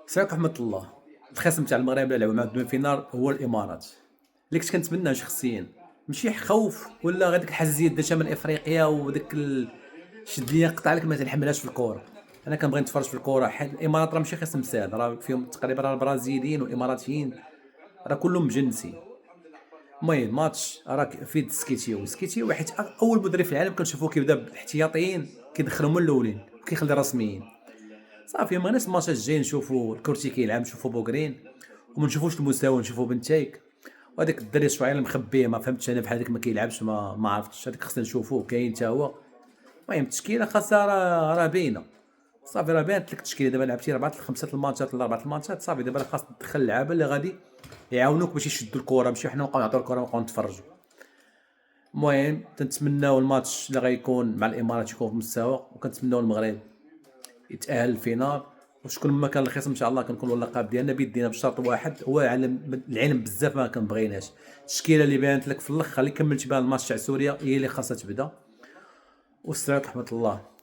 سيرك رحمة الله. الخصم تاع المغرب اللي لعبوا مع الدومي فينال هو الامارات، اللي كنت كنتمناه شخصيا، ماشي خوف ولا غير ديك الحزيه داتها من افريقيا وديك شد ليا قطع لك ما تنحملهاش في الكوره. انا كنبغي نتفرج في الكوره، حيت الامارات راه ماشي خصم ساهل، راه فيهم تقريبا راه البرازيليين والاماراتيين راه كلهم مجنسين. المهم ماتش راه فيه سكيتيو سكيتيو، حيت اول مدرب في العالم كنشوفوه كيبدا بالاحتياطيين كيدخلهم من الاولين وكيخلي الرسميين. صافي ما ناس الماتشات الجايين نشوفوا الكورتي كيلعب، نشوفوا بوغرين وما نشوفوش المستوى، نشوفوا بنتايك وهذاك الدري شويه اللي مخبيه ما فهمتش انا بحال هذاك ما كيلعبش، ما عرفتش هذاك خصنا نشوفوه كاين حتى هو. المهم التشكيله خاصها راه باينه. صافي راه بانت لك التشكيله دابا، لعبتي 4 5 الماتشات ولا 4 الماتشات، صافي دابا راه خاص تدخل اللعابه اللي غادي يعاونوك باش يشدوا الكره، ماشي حنا نبقاو نعطيو الكره ونبقاو نتفرجوا. المهم تنتمناو الماتش اللي غيكون مع الامارات يكون في مستوى، وكنتمناو المغرب يتاهل الفينال. وشكون ما كان الخصم ان شاء الله كنكونوا اللقب ديالنا بيدينا بشرط واحد هو العلم بزاف ما كنبغيناش. التشكيله اللي بانت لك في الاخر اللي كملت بها الماتش تاع سوريا هي اللي خاصها تبدا. والسلام ورحمه الله.